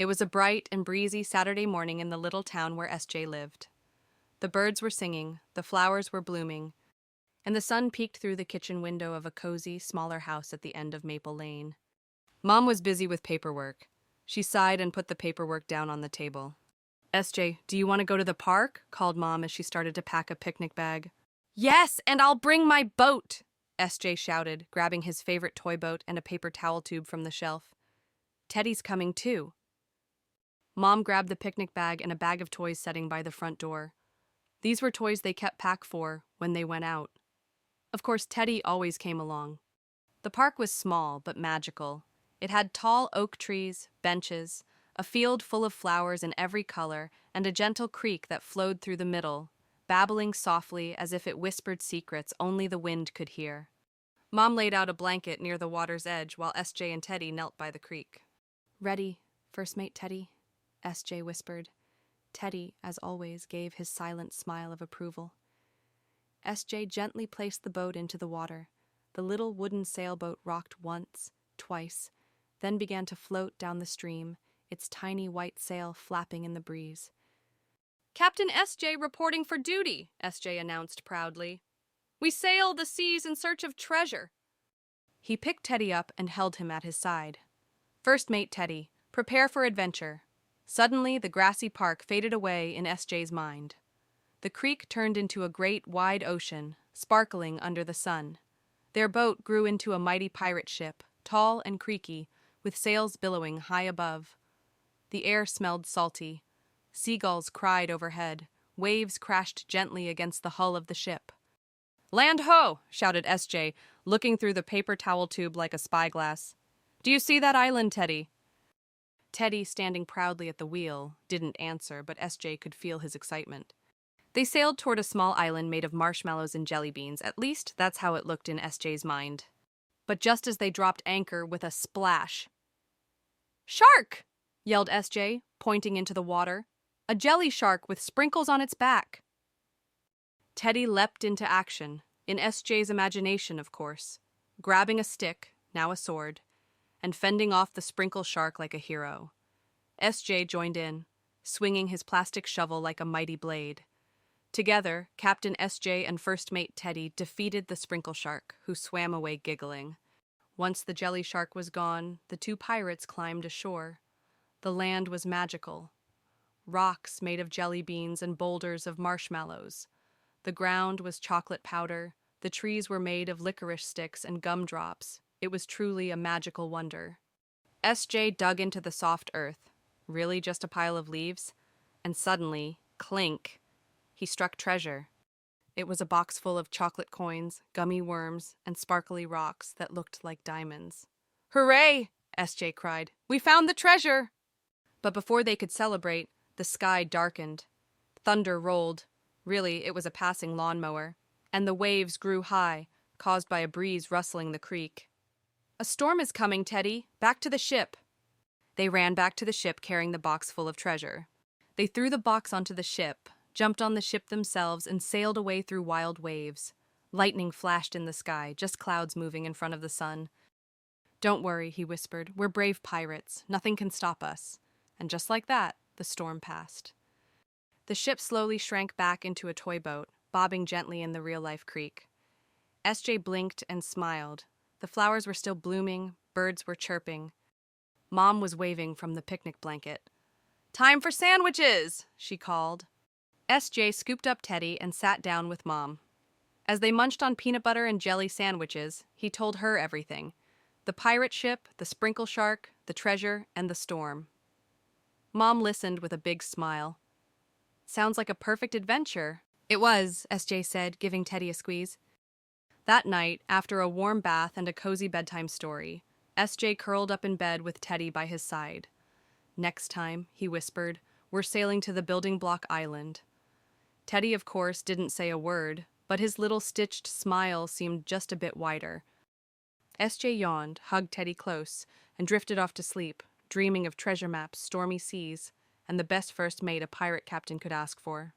It was a bright and breezy Saturday morning in the little town where SJ lived. The birds were singing, the flowers were blooming, and the sun peeked through the kitchen window of a cozy, smaller house at the end of Maple Lane. Mom was busy with paperwork. She sighed and put the paperwork down on the table. SJ, do you want to go to the park? Called Mom as she started to pack a picnic bag. Yes, and I'll bring my boat, SJ shouted, grabbing his favorite toy boat and a paper towel tube from the shelf. Teddy's coming too. Mom grabbed the picnic bag and a bag of toys sitting by the front door. These were toys they kept packed for when they went out. Of course, Teddy always came along. The park was small but magical. It had tall oak trees, benches, a field full of flowers in every color, and a gentle creek that flowed through the middle, babbling softly as if it whispered secrets only the wind could hear. Mom laid out a blanket near the water's edge while SJ and Teddy knelt by the creek. Ready, First Mate Teddy, SJ whispered. Teddy, as always, gave his silent smile of approval. SJ gently placed the boat into the water. The little wooden sailboat rocked once, twice, then began to float down the stream, its tiny white sail flapping in the breeze. Captain SJ reporting for duty, SJ announced proudly. We sail the seas in search of treasure. He picked Teddy up and held him at his side. First Mate Teddy, prepare for adventure. Suddenly, the grassy park faded away in SJ's mind. The creek turned into a great, wide ocean, sparkling under the sun. Their boat grew into a mighty pirate ship, tall and creaky, with sails billowing high above. The air smelled salty. Seagulls cried overhead. Waves crashed gently against the hull of the ship. Land ho! Shouted SJ, looking through the paper towel tube like a spyglass. Do you see that island, Teddy? Teddy, standing proudly at the wheel, didn't answer, but SJ could feel his excitement. They sailed toward a small island made of marshmallows and jelly beans. At least that's how it looked in SJ's mind. But just as they dropped anchor with a splash... Shark! Yelled SJ, pointing into the water. A jelly shark with sprinkles on its back. Teddy leapt into action, in SJ's imagination, of course, grabbing a stick, now a sword, and fending off the sprinkle shark like a hero. SJ joined in, swinging his plastic shovel like a mighty blade. Together, Captain SJ and First Mate Teddy defeated the sprinkle shark, who swam away giggling. Once the jelly shark was gone, the two pirates climbed ashore. The land was magical. Rocks made of jelly beans and boulders of marshmallows. The ground was chocolate powder. The trees were made of licorice sticks and gumdrops. It was truly a magical wonder. SJ dug into the soft earth. Really just a pile of leaves? And suddenly, clink, he struck treasure. It was a box full of chocolate coins, gummy worms, and sparkly rocks that looked like diamonds. Hooray! SJ cried. We found the treasure! But before they could celebrate, the sky darkened. Thunder rolled. Really, it was a passing lawnmower. And the waves grew high, caused by a breeze rustling the creek. A storm is coming, Teddy. Back to the ship. They ran back to the ship carrying the box full of treasure. They threw the box onto the ship, jumped on the ship themselves, and sailed away through wild waves. Lightning flashed in the sky, just clouds moving in front of the sun. Don't worry, he whispered. We're brave pirates. Nothing can stop us. And just like that, the storm passed. The ship slowly shrank back into a toy boat, bobbing gently in the real-life creek. SJ blinked and smiled. The flowers were still blooming, birds were chirping. Mom was waving from the picnic blanket. Time for sandwiches, she called. SJ scooped up Teddy and sat down with Mom. As they munched on peanut butter and jelly sandwiches, he told her everything. The pirate ship, the sprinkle shark, the treasure, and the storm. Mom listened with a big smile. Sounds like a perfect adventure. It was, SJ said, giving Teddy a squeeze. That night, after a warm bath and a cozy bedtime story, SJ curled up in bed with Teddy by his side. Next time, he whispered, we're sailing to the building block island. Teddy, of course, didn't say a word, but his little stitched smile seemed just a bit wider. SJ yawned, hugged Teddy close, and drifted off to sleep, dreaming of treasure maps, stormy seas, and the best first mate a pirate captain could ask for.